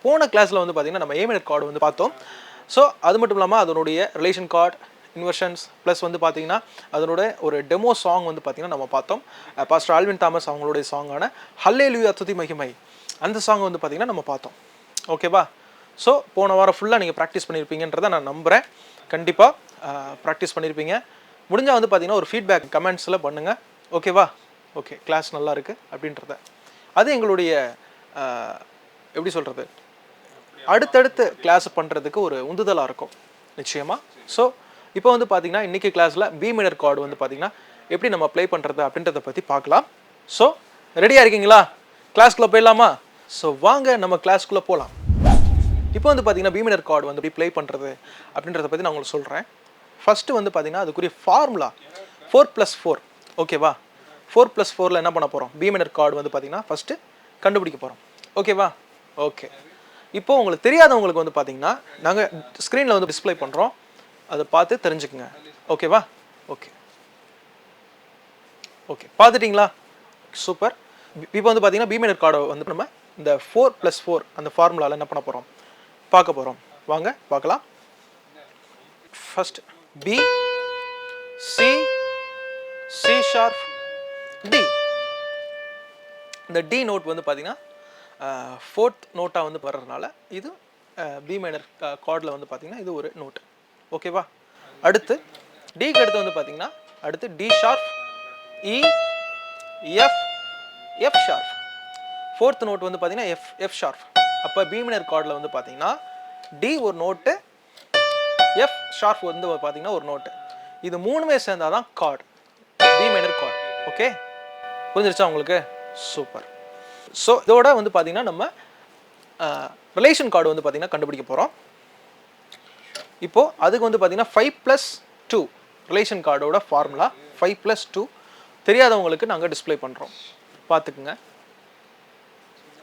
போன கிளாஸில் வந்து பார்த்தீங்கன்னா நம்ம ஏ மைனர் கார்டு வந்து பார்த்தோம். ஸோ அது மட்டும் இல்லாமல் அதனுடைய ரிலேஷன் கார்டு, இன்வர்ஷன்ஸ் ப்ளஸ் வந்து பார்த்தீங்கன்னா அதனோட ஒரு டெமோ சாங் வந்து பார்த்தீங்கன்னா நம்ம பார்த்தோம். பாஸ்டர் ஆல்வின் தாமஸ் அவங்களுடைய சாங்கான ஹல்லேலூயா துதி மகிமை, அந்த சாங் வந்து பார்த்தீங்கன்னா நம்ம பார்த்தோம். ஓகேவா? ஸோ போன வாரம் ஃபுல்லாக நீங்கள் ப்ராக்டிஸ் பண்ணியிருப்பீங்கன்றதை நான் நம்புகிறேன். கண்டிப்பாக ப்ராக்டிஸ் பண்ணியிருப்பீங்க. முடிஞ்சால் வந்து பார்த்தீங்கன்னா ஒரு ஃபீட்பேக் கமெண்ட்ஸில் பண்ணுங்கள். ஓகேவா? ஓகே, கிளாஸ் நல்லா இருக்குது அப்படின்றத. அது எங்களுடைய எப்படி சொல்கிறது, அடுத்தடுத்து கிளாஸ் பண்ணுறதுக்கு ஒரு உந்துதலாக இருக்கும் நிச்சயமாக. ஸோ இப்போ வந்து பார்த்தீங்கன்னா இன்றைக்கி கிளாஸில் பி மைனர் கார்டு வந்து பார்த்தீங்கன்னா எப்படி நம்ம ப்ளே பண்ணுறது அப்படின்றத பற்றி பார்க்கலாம். ஸோ ரெடியாக இருக்கீங்களா? கிளாஸ்க்குள்ளே போயிடலாமா? ஸோ வாங்க நம்ம கிளாஸ்க்குள்ளே போகலாம். இப்போ வந்து பார்த்தீங்கன்னா பி மைனர் கார்டு வந்து எப்படி ப்ளே பண்ணுறது அப்படின்றத பற்றி நான் உங்களுக்கு சொல்கிறேன். ஃபஸ்ட்டு வந்து பார்த்தீங்கன்னா அதுக்குரிய ஃபார்முலா 4+4. ஓகேவா? 4+4 என்ன பண்ண போகிறோம்? பி மைனர் கார்டு வந்து பார்த்தீங்கன்னா ஃபஸ்ட்டு கண்டுபிடிக்க போகிறோம். ஓகேவா? ஓகே. இப்போது உங்களுக்கு தெரியாதவங்களுக்கு வந்து பார்த்தீங்கன்னா நாங்கள் ஸ்க்ரீனில் வந்து டிஸ்பிளே பண்ணுறோம், அதை பார்த்து தெரிஞ்சுக்குங்க. ஓகேவா? ஓகே ஓகே, பார்த்துட்டிங்களா? சூப்பர். இப்போ வந்து பார்த்தீங்கன்னா பி மைனர் கார்டை வந்து நம்ம இந்த 4+4 அந்த ஃபார்முலாவில் என்ன பண்ண போகிறோம், பார்க்க போகிறோம். வாங்க பார்க்கலாம். First B, C, C sharp, D. இந்த டி நோட் வந்து பார்த்தீங்கன்னா ஃபோர்த் நோட்டாக வந்து வர்றதுனால இது பி மைனர் கார்டில் வந்து பார்த்தீங்கன்னா இது ஒரு நோட். ஓகேவா? அடுத்து டிக்கு அடுத்து வந்து பார்த்தீங்கன்னா அடுத்து D sharp, E, F, F sharp. Fourth note வந்து பார்த்தீங்கன்னா எஃப் ஷார்ப். அப்போ பி மைனர் கார்டில் வந்து பார்த்தீங்கன்னா டி ஒரு நோட்டு, எஃப் ஷார்ப் வந்து பார்த்தீங்கன்னா ஒரு நோட்டு. இது மூணுமே சேர்ந்தால் தான் chord, B minor chord. Okay, புரிஞ்சிருச்சா உங்களுக்கு? சூப்பர். ஸோ இதோட வந்து பார்த்தீங்கன்னா நம்ம ரிலேஷன் கார்டு வந்து பார்த்தீங்கன்னா கண்டுபிடிக்க போகிறோம். இப்போது அதுக்கு வந்து பார்த்தீங்கன்னா 5+2 ரிலேஷன் கார்டோட ஃபார்முலா 5+2 தெரியாதவங்களுக்கு நாங்கள் டிஸ்பிளே பண்ணுறோம், பார்த்துக்குங்க.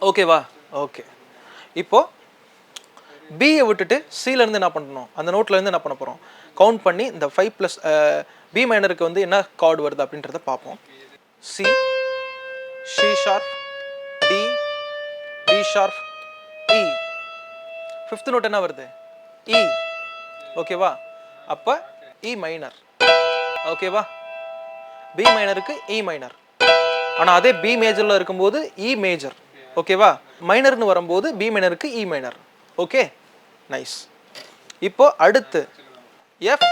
ஓகேவா? ஓகே. இப்போது பியை விட்டுட்டு சிலேருந்து என்ன பண்ணணும், அந்த நோட்லேருந்து என்ன பண்ண போகிறோம், கவுண்ட் பண்ணி இந்த 5+ பி மைனருக்கு வந்து என்ன கார்டு வருது அப்படின்றத பார்ப்போம். C, C sharp, D, D sharp, E. Fifth note என்ன வருது? இ. ஓகேவா? அப்போ இ மைனர். ஓகேவா? பி மைனருக்கு இ மைனர். ஆனால் அதே பி மேஜரில் இருக்கும்போது இ மேஜர். ஓகேவா? மைனர்னு வரும்போது பி மைனருக்கு இ மைனர். Okay, nice. இப்போ அடுத்து F,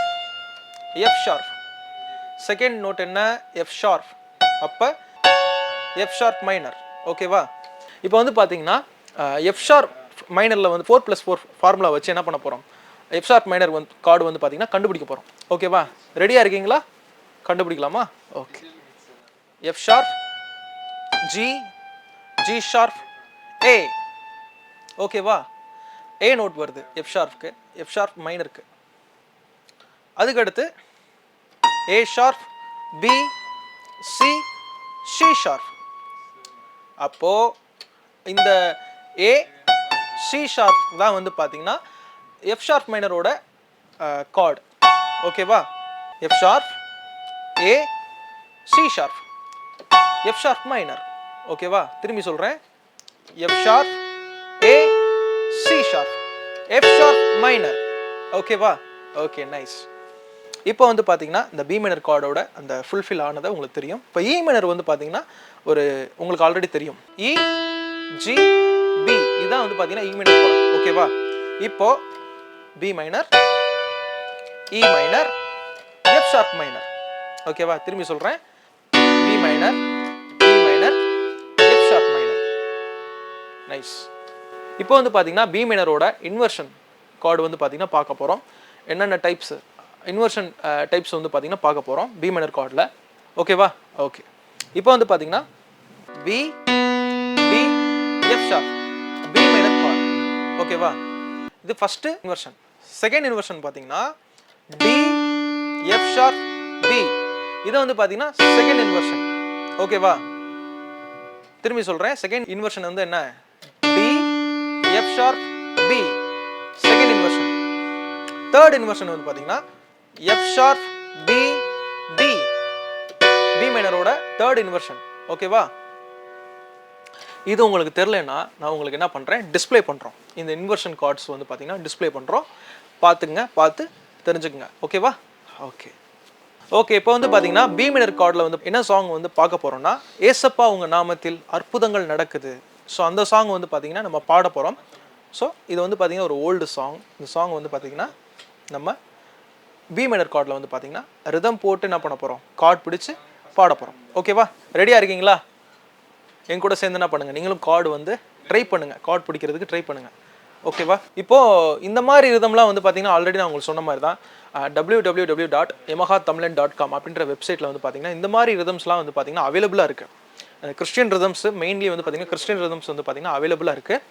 F sharp. Second note என்ன? F sharp. அப்போ எஃப் ஷார்ப் மைனர். ஓகேவா? இப்போ வந்து பார்த்தீங்கன்னா எஃப் ஷார்ப் மைனரில் வந்து 4+4 ஃபார்முலா வச்சு என்ன பண்ண போகிறோம், எஃப் ஷார்ப் மைனர் வந்து கார்டு வந்து பார்த்தீங்கன்னா கண்டுபிடிக்க போகிறோம். ஓகேவா? ரெடியாக இருக்கீங்களா? கண்டுபிடிக்கலாமா? Okay. F sharp, G, G sharp, A. ஓகேவா? ஏ நோட் வருது எஃப் ஷார்ப்க்கு, எஃப் ஷார்ப் மைனருக்கு. அதுக்கடுத்து A sharp, B, C, C sharp. அப்போ இந்த ஏ, சி ஷார்ப் தான் வந்து பார்த்தீங்கன்னா எஃப் ஷார்ப் மைனரோட கார்டு. ஓகேவா? F sharp, A, C sharp, F sharp minor. ஓகேவா? திரும்பி சொல்கிறேன். F sharp, A, C sharp, F sharp minor. ஓகேவா? Okay, nice. இப்போ வந்து பார்த்தீங்கன்னா இந்த பி மைனர் கார்டோட அந்த ஃபுல்ஃபில் ஆனதை உங்களுக்கு தெரியும். இப்போ இ மைனர் வந்து பார்த்தீங்கன்னா ஒரு உங்களுக்கு ஆல்ரெடி தெரியும், இ, ஜி, பி. இதுதான் வந்து பார்த்தீங்கன்னா இ மைனர் கார்டு. ஓகேவா? இப்போ B minor, E minor, F sharp minor. ஓகேவா? திரும்பி சொல்கிறேன். B minor, E minor, F sharp minor. Nice. இப்போ வந்து பார்த்தீங்கன்னா பி மைனரோட இன்வர்ஷன் கார்டு வந்து பார்த்தீங்கன்னா பார்க்க போகிறோம். என்னென்ன டைப்ஸ் இன்வர்ஷன் டைப்ஸ் வந்து பார்த்தீங்கன்னா பார்க்க போகிறோம் பி மைனர் கார்டில். ஓகேவா? ஓகே. இப்போ வந்து பார்த்தீங்கன்னா B, D, F sharp, B minor chord. ஓகேவா? இது ஃபஸ்ட்டு இன்வர்ஷன். செகண்ட் இன்வர்ஷன் பார்த்தீங்கன்னா டி, எஃப் ஷார்ப், பி. இதை வந்து பார்த்தீங்கன்னா செகண்ட் இன்வர்ஷன். ஓகேவா? திரும்பி சொல்கிறேன். செகண்ட் இன்வர்ஷன் வந்து என்ன? D, F sharp, B, second inversion. Third inversion வந்து பார்த்தீங்கன்னா F sharp, B, D, B மைனரோட தேர்ட் இன்வர்ஷன். ஓகேவா? இது உங்களுக்கு தெரிலனா நான் உங்களுக்கு என்ன பண்ணுறேன், டிஸ்பிளே பண்ணுறோம். இந்த இன்வர்ஷன் கார்ட்ஸ் வந்து பார்த்தீங்கன்னா டிஸ்பிளே பண்ணுறோம். பார்த்துக்குங்க, பார்த்து தெரிஞ்சுக்குங்க. ஓகேவா? ஓகே இப்போ வந்து பார்த்தீங்கன்னா பி மேனர் கார்டில் வந்து என்ன சாங் வந்து பார்க்க போகிறோம்னா, ஏசப்பா உங்கள் நாமத்தில் அற்புதங்கள் நடக்குது. ஸோ அந்த சாங் வந்து பார்த்தீங்கன்னா நம்ம பாட போகிறோம். ஸோ இது வந்து பார்த்தீங்கன்னா ஒரு ஓல்டு சாங். இந்த சாங் வந்து பார்த்தீங்கன்னா நம்ம பி மேனர் கார்டில் வந்து பார்த்தீங்கன்னா ரிதம் போட்டு என்ன பண்ண போகிறோம், கார்டு பிடிச்சி பாட போகிறோம். ஓகேவா? ரெடியாக இருக்கீங்களா? என் கூட சேர்ந்து என்ன பண்ணுங்கள், நீங்களும் கார்டு வந்து ட்ரை பண்ணுங்கள், கார்டு பிடிக்கிறதுக்கு ட்ரை பண்ணுங்கள். ஓகேவா? இப்போது இந்த மாதிரி ரிதம்லாம் வந்து பார்த்தீங்கன்னா ஆல்ரெடி நான் உங்களுக்கு சொன்ன மாதிரி தான் www.yamahathamlan.com அப்படின்ற வெப்சைட்டில் வந்து பார்த்தீங்கன்னா இந்த மாதிரி ரிதம்ஸ்லாம் வந்து பார்த்தீங்கன்னா அவைலபிளாக இருக்குது. கிறிஸ்டியன் ரிதம்ஸ் மெயின்லி வந்து பார்த்தீங்கன்னா கிறிஸ்டியன் ரிதம்ஸ் வந்து பார்த்தீங்கன்னா அவைலபிளாக இருக்குது.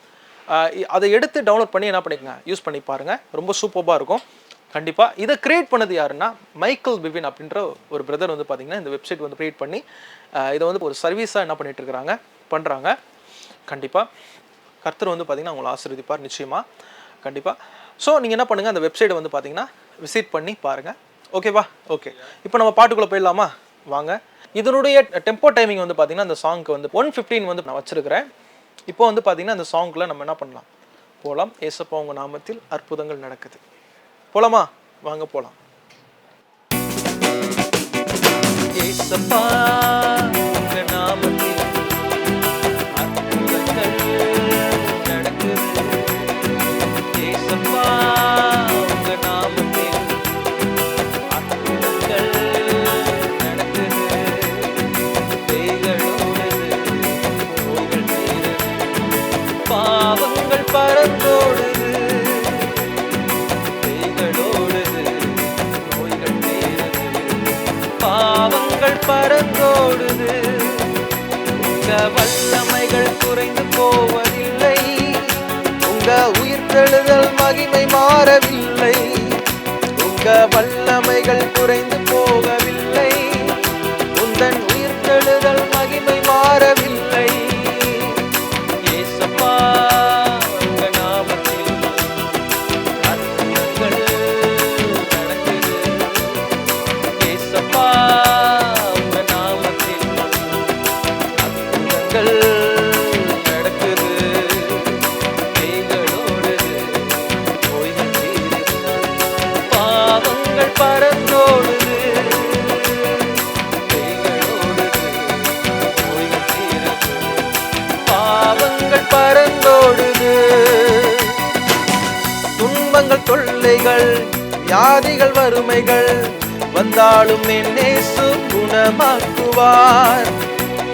அதை எடுத்து டவுன்லோட் பண்ணி என்ன பண்ணிக்கங்க, யூஸ் பண்ணி பாருங்கள். ரொம்ப சூப்பராக இருக்கும் கண்டிப்பாக. இதை கிரியேட் பண்ணது யாருன்னா மைக்கேல் பிவின் அப்படின்ற ஒரு பிரதர் வந்து பார்த்தீங்கன்னா இந்த வெப்சைட் வந்து கிரியேட் பண்ணி இதை வந்து ஒரு சர்வீஸாக என்ன பண்ணிட்டு இருக்கிறாங்க, பண்ணுறாங்க. கண்டிப்பாக கர்த்தர் வந்து பார்த்தீங்கன்னா உங்களை ஆசீர்வதிப்பார் நிச்சயமாக, கண்டிப்பாக. ஸோ நீங்கள் என்ன பண்ணுங்கள், அந்த வெப்சைட்டை வந்து பார்த்தீங்கன்னா விசிட் பண்ணி பாருங்கள். ஓகேவா? ஓகே, இப்போ நம்ம பாட்டுக்குள்ளே போயிடலாமா? வாங்க. இதனுடைய டெம்போ டைமிங் வந்து பார்த்தீங்கன்னா அந்த சாங்க்கு வந்து 1:15 வந்து நான் வச்சுருக்கிறேன். இப்போ வந்து பார்த்தீங்கன்னா அந்த சாங்க்குள்ளே நம்ம என்ன பண்ணலாம், போகலாம். ஏசப்பா உங்கள் நாமத்தில் அற்புதங்கள் நடக்குது. போலாமா? வாங்க போலாம். ஏசப்பா உங்க நாமத்தில் அற்புதங்கள் நடக்குது. ஏசப்பா உங்க நாமத்தில் அற்புதங்கள் நடக்குது. பேய்களோடுது, நோய்கள் தீருது, பாவங்கள் பறந்தோடுது. பாவங்கள் பறந்தோடுது. உங்க வல்லமைகள் குறைந்து போவதில்லை. உங்க உயிர்த்தெழுதல் மகிமை மாறவில்லை. உங்க வல்லமைகள் குறைந்து போகவில்லை. உந்தன் உயிர்த்தெழுதல் மகிமை மாறவில்லை. ஏசப்பா உங்க நாமத்தில் அற்புதங்கள் நடக்குது. ஏசப்பா உங்க நாமத்தில் அற்புதங்கள் நடக்குது. பேய்களோடுது, நோய்கள் தீருது, பாவங்கள் பறந்தோடுது. பேய்களோடுது, நோய்கள் தீருது, பாவங்கள் பறந்தோடுது. துன்பங்கள், தொல்லைகள், வியாதிகள், வறுமைகள் வந்தாலும் என் இயேசு குணமாக்குவார்.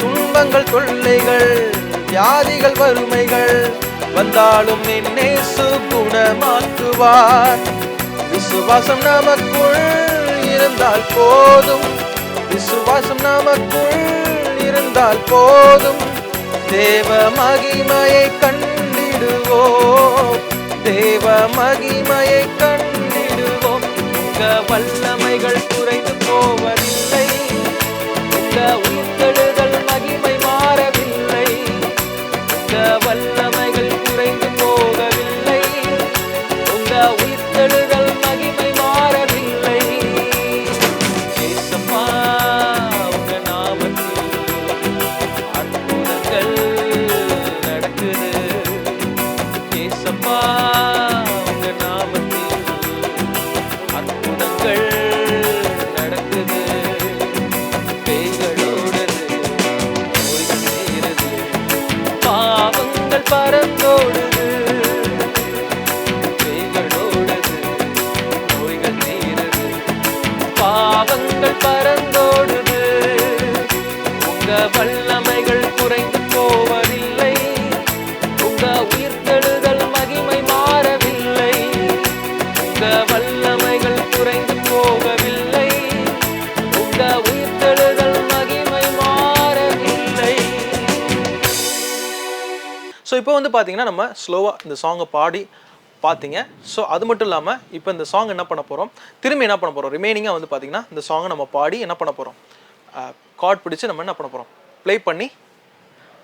துன்பங்கள், தொல்லைகள், வியாதிகள், வறுமைகள் வந்தாலும் என் இயேசு குணமாக்குவார். விசுவாசம் நமக்குள் இருந்தால் போதும். விசுவாசம் நமக்குள் இருந்தால் போதும். தேவ மகிமையை கண்டிடுவோம். தேவ மகிமையை கண்டிடுவோம். உங்க வல்லமைகள் குறைந்து போவதில்லை. உங்க உயிர்த்தெழுதல் மகிமை மாறவில்லை. உங்க வல்லமைகள் குறைந்து போகவில்லை. உங்க உயிர்த்தெழுதல் மகிமை மாறவில்லை. ஏசப்பா உங்க நாமத்தில் அற்புதங்கள் நடக்குது. ஏசப்பா உங்க நாமத்தில் அற்புதங்கள் நடக்குது. பேய்களோடுது, நோய்கள் தீருது, பாவங்கள் பறந்தோடுது. பேய்களோடுது, நோய்கள் தீருது, பாவங்கள் பறந்தோடுது. உங்க வல்லமைகள் குறைந்து போவதில்லை. உங்க உயிர்த்தெழுதல் மகிமை மாறவில்லை. உங்க வல்லமைகள் குறைந்து போகவில்லை. உங்க உயிர்த்தெழுதல் மகிமை மாறவில்லை. ஸோ இப்போ வந்து பார்த்தீங்கன்னா நம்ம ஸ்லோவாக இந்த சாங்கை பாடி பார்த்தீங்க. ஸோ அது மட்டும் இல்லாமல் இப்போ இந்த சாங் என்ன பண்ண போகிறோம், திரும்பி என்ன பண்ண போகிறோம், ரிமைனிங்காக வந்து பார்த்தீங்கன்னா இந்த சாங்கை நம்ம பாடி என்ன பண்ண போகிறோம், கார்ட் பிடிச்சி நம்ம என்ன பண்ண போகிறோம், ப்ளே பண்ணி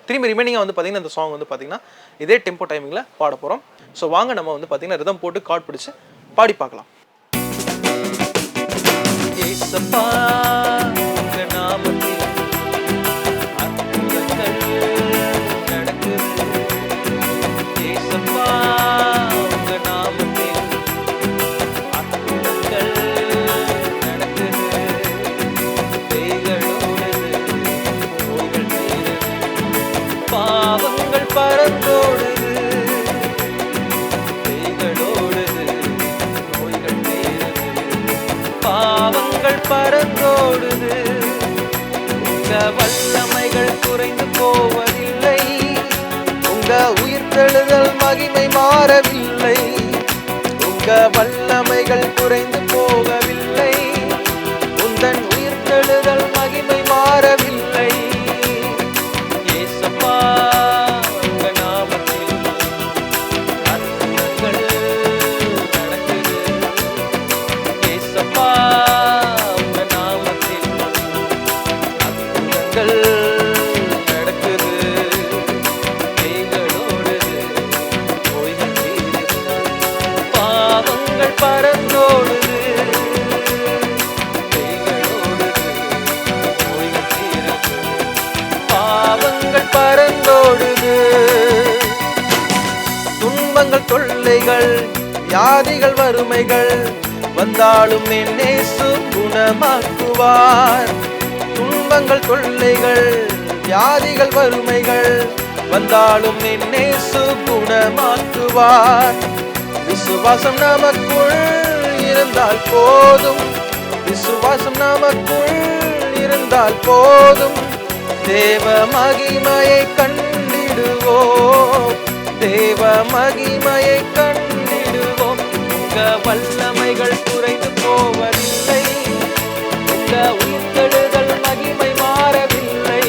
திரும்பி ரிமைனிங்காக வந்து பார்த்தீங்கன்னா இந்த சாங் வந்து பார்த்தீங்கன்னா இதே டெம்போ டைமிங்கில் பாட போகிறோம். ஸோ வாங்க நம்ம வந்து பார்த்தீங்கன்னா ரிதம் போட்டு கார்ட் பிடிச்சி பாடி பார்க்கலாம். ஏசப்பா உங்க நாமத்தில் அற்புதங்கள் நடக்குது. பாவங்கள் பறந்தோடுது. உங்க வல்லமைகள் குறைந்து போவதில்லை. உங்க உயிர்த்தெழுதல் மகிமை மாறவில்லை. உங்க வல்லமைகள் குறைந்து போகவில்லை. உந்தன் உயிர்த்தெழுதல் மகிமை மாறவில்லை. ஏசப்பா உங்க நாமத்தில் அற்புதங்கள் நடக்குது. ஏசப்பா உங்க நாமத்தில் அற்புதங்கள் நடக்குது. பேய்களோடுது, நோய்கள் தீருது, பாவங்கள் பறந்தோடுது. பறந்தோடுது. துன்பங்கள் தொல்லைகள் வியாதிகள் வறுமைகள் வந்தாலும் என் இயேசு குணமாக்குவார். துன்பங்கள் தொல்லைகள் வியாதிகள் வறுமைகள் வந்தாலும் என் இயேசு குணமாக்குவார். விசுவாசம் நமக்குள் இருந்தால் போதும். விசுவாசம் நமக்குள் இருந்தால் போதும். தேவ மகிமையை கண்டிடுவோம். தேவ மகிமையை கண்டிடுவோம். உங்க வல்லமைகள் குறைந்து போவதில்லை. உங்க உயிர்த்தெழுதல் மகிமை மாறவில்லை.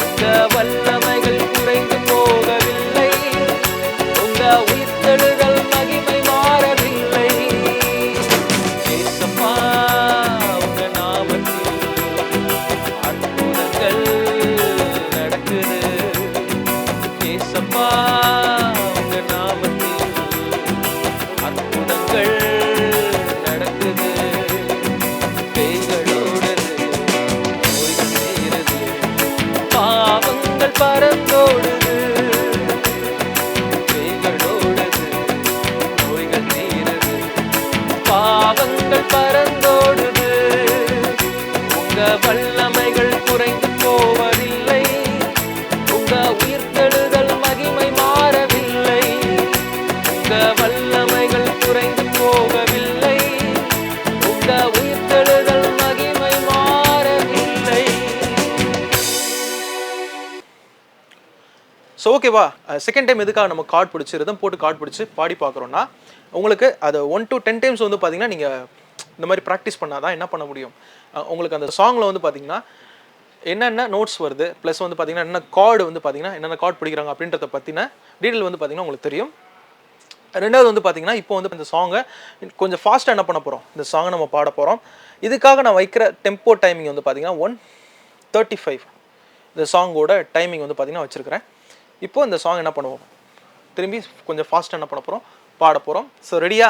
உங்க வல்லமைகள் குறைந்து போகவில்லை. உங்க உயிர்த்தெழுதல் மகிமை மாறவில்லை. ஏசப்பா உங்க நாமத்தில் அற்புதங்கள் நடக்குது. ஏசப்பா உங்க நாமத்தில் அற்புதங்கள் நடக்குது. பேய்களோடுது, நோய்கள் தீருது, பாவங்கள் பறந்தோடுது. பேய்களோடுது, நோய்கள் தீருது, பாவங்கள் பறந்தோடுது. உங்க வல்லமைகள் குறைந்து போவதில்லை. உங்க உயிர்த்தெழுதல் மகிமை மாறவில்லை. உங்க வல்லமைகள் குறைந்து போகவில்லை. உங்க உயிர்த்தெழுதல் மகிமை மாறவில்லை. ஸோ ஓகேவா, செகண்ட் டைம் எதுக்காக நம்ம கார்டு பிடிச்சி ரிதம் போட்டு கார்டு பிடிச்சி பாடி பார்க்குறோன்னா, உங்களுக்கு அது 1 to 10 டைம்ஸ் வந்து பார்த்தீங்கன்னா நீங்கள் இந்த மாதிரி ப்ராக்டிஸ் பண்ணால் தான் என்ன பண்ண முடியும். உங்களுக்கு அந்த சாங்கில் வந்து பார்த்தீங்கன்னா என்னென்ன நோட்ஸ் வருது, ப்ளஸ் வந்து பார்த்தீங்கன்னா என்ன கார்டு வந்து பார்த்தீங்கன்னா என்னென்ன கார்டு பிடிக்கிறாங்க அப்படின்றத பற்றின டீட்டெயில் வந்து பார்த்தீங்கன்னா உங்களுக்கு தெரியும். ரெண்டாவது வந்து பார்த்தீங்கன்னா இப்போ வந்து இந்த சாங்கை கொஞ்சம் ஃபாஸ்ட்டாக என்ன பண்ண போகிறோம், இந்த சாங்கை நம்ம பாட போகிறோம். இதுக்காக நான் வைக்கிற டெம்போ டைமிங் வந்து பார்த்தீங்கன்னா 1:35 இந்த சாங்கோட டைமிங் வந்து பார்த்தீங்கன்னா வச்சுருக்கிறேன். இப்போது இந்த சாங் என்ன பண்ணுவோம், திரும்பி கொஞ்சம் ஃபாஸ்ட்டாக என்ன பண்ண போகிறோம், பாட போகிறோம். ஸோ ரெடியா,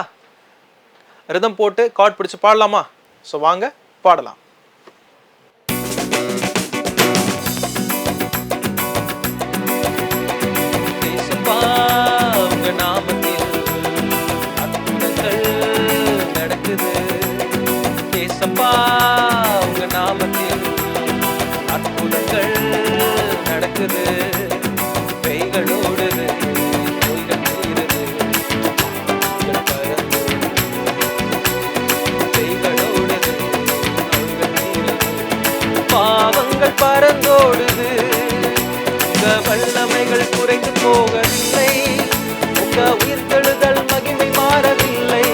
ரிதம் போட்டு கார்டு பிடிச்சி பாடலாமா? ஸோ வாங்க பாடலாம். உங்க நாமத்தில் அற்புதங்கள் நடக்குது. ஏசப்பா உங்க நாமத்தில் அற்புதங்கள் நடக்குது. பேய்களோடுது, நோய்கள் தீருது, பேய்களோடுது, நோய்கள் தீருது, பாவங்கள் பறந்தோடுது. உங்க வல்லமைகள் குறைந்து போகவில்லை. உங்க உயிர்த்தெழுதல் மகிமை மாறவில்லை.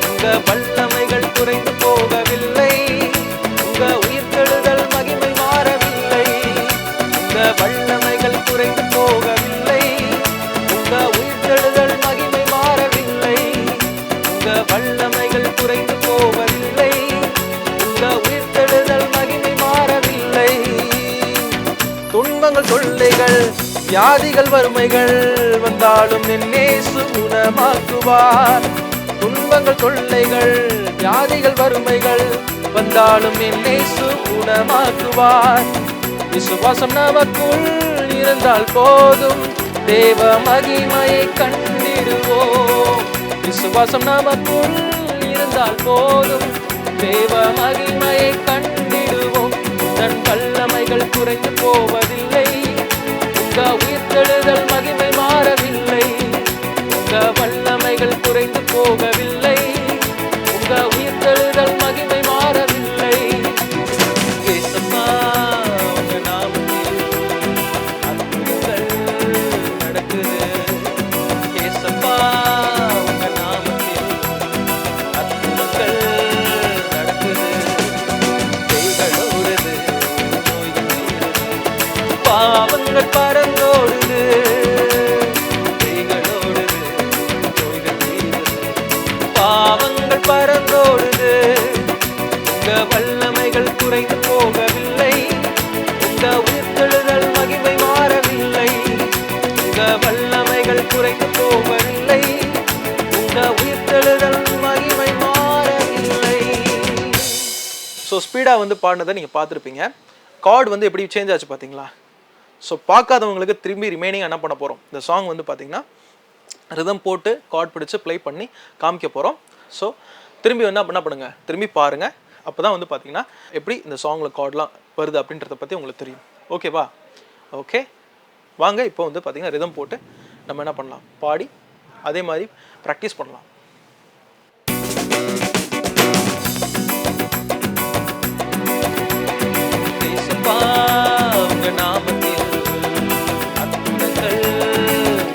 உங்க வல்லமைகள் குறைந்து போகவில்லை. உங்க உயிர்த்தெழுதல் மகிமை மாறவில்லை. உங்க வல்லமைகள் குறைந்து போகவில்லை. உங்க உயிர்த்தெழுதல் மகிமை மாறவில்லை. உங்க வல்லமைகள் குறைந்து போகவில்லை. உங்க உயிர்த்தெழுதல் மகிமை மாறவில்லை. துன்பங்கள் தொல்லைகள் வியாதிகள் வறுமைகள் வந்தாலும் என் இயேசு குணமாக்குவார். துன்பங்கள் தொல்லைகள் வியாதிகள் வறுமைகள் வந்தாலும் என் இயேசு குணமாக்குவார். விசுவாசம் நமக்குள் இருந்தால் போதும். தேவ மகிமையை கண்டிடுவோம். விசுவாசம் நமக்குள் இருந்தால் போதும். தேவ மகிமையை கண்டிடுவோம். தன் வல்லமைகள் குறைந்து போவதில்லை. உங்க உயிர்த்தெழுதல் மகிமை மாறவில்லை. உங்க வல்லமைகள் குறைந்து போகவில்லை. உங்க உயிர்த்தெழுதல் மகிமை மாறவில்லை. பாவங்கள் பறந்தோடுது, பேய்களோடுது, நோய்கள் தீருது. பாவங்கள் பறந்தோடுது, உங்க வல்லமைகள் குறைந்து போகவில்லை, உங்க உயிர்த்தெழுதல் மகிமை மாறவில்லை, உங்க வல்லமைகள் குறைந்து போகவில்லை, உங்க உயிர்த்தெழுதல் மகிமை மாறவில்லை. ஸோ ஸ்பீடாக வந்து பாடினதை நீங்கள் பார்த்துருப்பீங்க. கார்டு வந்து எப்படி சேஞ்ச் ஆச்சு பார்த்தீங்களா? ஸோ பார்க்காதவங்களுக்கு திரும்பி ரிமைனிங் என்ன பண்ண போகிறோம், இந்த சாங் வந்து பார்த்தீங்கன்னா ரிதம் போட்டு கார்டு பிடிச்சி ப்ளே பண்ணி காமிக்க போகிறோம். ஸோ திரும்பி வந்து என்ன பண்ணுங்க, திரும்பி பாருங்கள். அப்போ தான் வந்து பார்த்தீங்கன்னா எப்படி இந்த சாங்கில் கார்டெலாம் வருது அப்படின்றத பற்றி உங்களுக்கு தெரியும். ஓகேவா? ஓகே, வாங்க இப்போ வந்து பார்த்தீங்கன்னா ரிதம் போட்டு நம்ம என்ன பண்ணலாம், பாடி அதே மாதிரி ப்ராக்டிஸ் பண்ணலாம். உங்க நாமத்தில் அற்புதங்கள்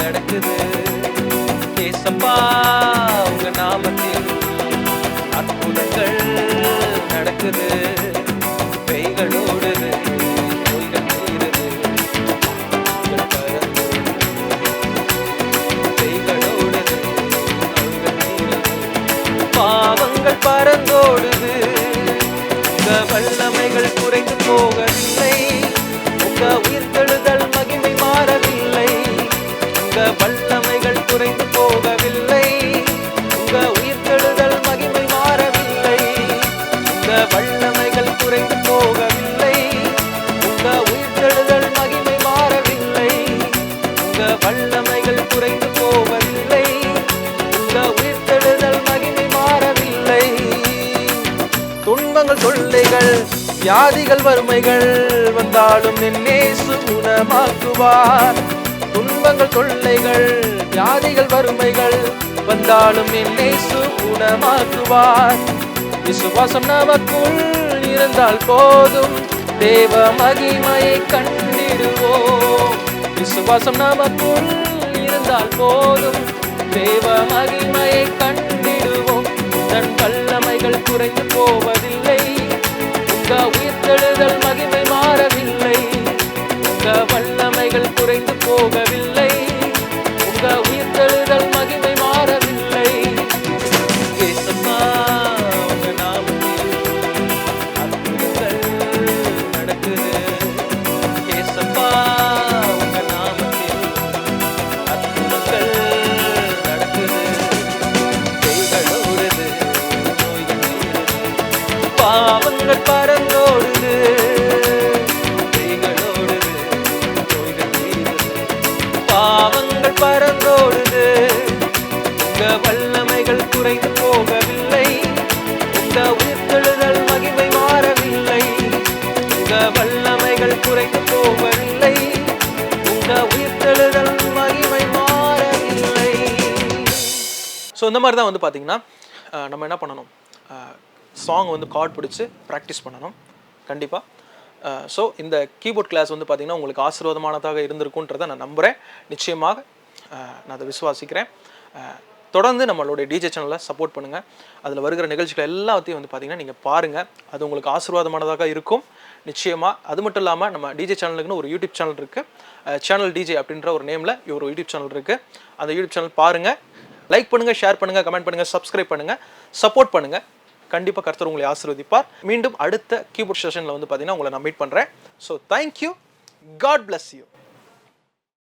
நடக்குது, ஏசப்பா உங்க நாமத்தில் அற்புதங்கள் நடக்குது, பேய்களோடுது, நோய்கள் தீருது, பேய்களோடுது, நோய்கள் தீருது, பாவங்கள் பறந்தோடுது, உங்க வல்லமைகள் குறைந்து போகவில்லை, உங்க உயிர்த்தெழுதல் மகிமை மாறவில்லை, உங்க வல்லமைகள் குறைந்து போகவில்லை, உங்க உயிர்த்தெழுதல் மகிமை மாறவில்லை, உங்க வல்லமைகள் குறைந்து போகவில்லை, உங்க உயிர்த்தெழுதல் மகிமை மாறவில்லை, உங்க வல்லமைகள் குறைந்து போகவில்லை, உங்க உயிர்த்தெழுதல் மகிமை மாறவில்லை. துன்பங்கள் தொல்லைகள் வியாதிகள் வறுமைகள் வந்தாலும் என் இயேசு குணமாக்குவார். துன்பங்கள் தொல்லைகள் வியாதிகள் வறுமைகள் வந்தாலும் என் இயேசு குணமாக்குவார். விசுவாசம் நமக்குள் இருந்தால் போதும், தேவ மகிமையை கண்டிடுவோம். விசுவாசம் நமக்குள் இருந்தால் போதும், தேவ மகிமையை கண்டிடுவோம். தன் வல்லமைகள் குறைந்து போவதில்லை, உங்க உயிர்த்தெழுதல் மகிமை மாறவில்லை, உங்க வல்லமைகள் குறைந்து போகவில்லை, உங்க உயிர்த்தெழுதல் மகிமை மாறவில்லை. ஏசப்பா உங்க நாமத்தில் அற்புதங்கள் நடக்குது, ஏசப்பா உங்க நாமத்தில் அற்புதங்கள் நடக்குது, பேய்களோடுது, நோய்கள் தீருது, பாவங்கள் பறந்தோடுது, பேய்களோடுது, நோய்கள் தீருது, பாவங்கள் பறந்தோடுது, உங்க வல்லமைகள் குறைந்து போகவில்லை, உங்க உயிர்த்தெழுதல் மகிமை மாறவில்லை, உங்க வல்லமைகள் குறைந்து போகவில்லை, உங்க உயிர்த்தெழுதல் மகிமை மாறவில்லை. ஸோ இந்த மாதிரி தான் வந்து பார்த்தீங்கன்னா நம்ம என்ன பண்ணணும், சாங் வந்து கார்டு பிடிச்சி ப்ராக்டிஸ் பண்ணணும் கண்டிப்பாக. ஸோ இந்த கீபோர்ட் கிளாஸ் வந்து பார்த்திங்கன்னா உங்களுக்கு ஆசீர்வாதமானதாக இருந்திருக்குன்றதை நான் நம்புகிறேன். நிச்சயமாக நான் அதை விசுவாசிக்கிறேன். தொடர்ந்து நம்மளுடைய டிஜே சேனலை சப்போர்ட் பண்ணுங்கள். அதில் வருகிற நிகழ்ச்சிகள் எல்லாத்தையும் வந்து பார்த்திங்கன்னா நீங்கள் பாருங்கள். அது உங்களுக்கு ஆசீர்வாதமானதாக இருக்கும் நிச்சயமாக. அது மட்டும் இல்லாமல் நம்ம டிஜே சேனலுக்குன்னு ஒரு யூடியூப் சேனல் இருக்குது, சேனல் டிஜே அப்படின்ற ஒரு நேமில் ஒரு யூடியூப் சேனல் இருக்குது. அந்த யூடியூப் சேனல் பாருங்கள், லைக் பண்ணுங்கள், ஷேர் பண்ணுங்கள், கமெண்ட் பண்ணுங்கள், சப்ஸ்கிரைப் பண்ணுங்கள், சப்போர்ட் பண்ணுங்கள். கண்டிப்பாக கர்த்தர் உங்களை ஆசீர்வதிப்பார். மீண்டும் அடுத்த கீபோர்ட் செஷனில் வந்து பார்த்தீங்கன்னா உங்களை நான் மீட் பண்ணுறேன். So thank you, God bless you.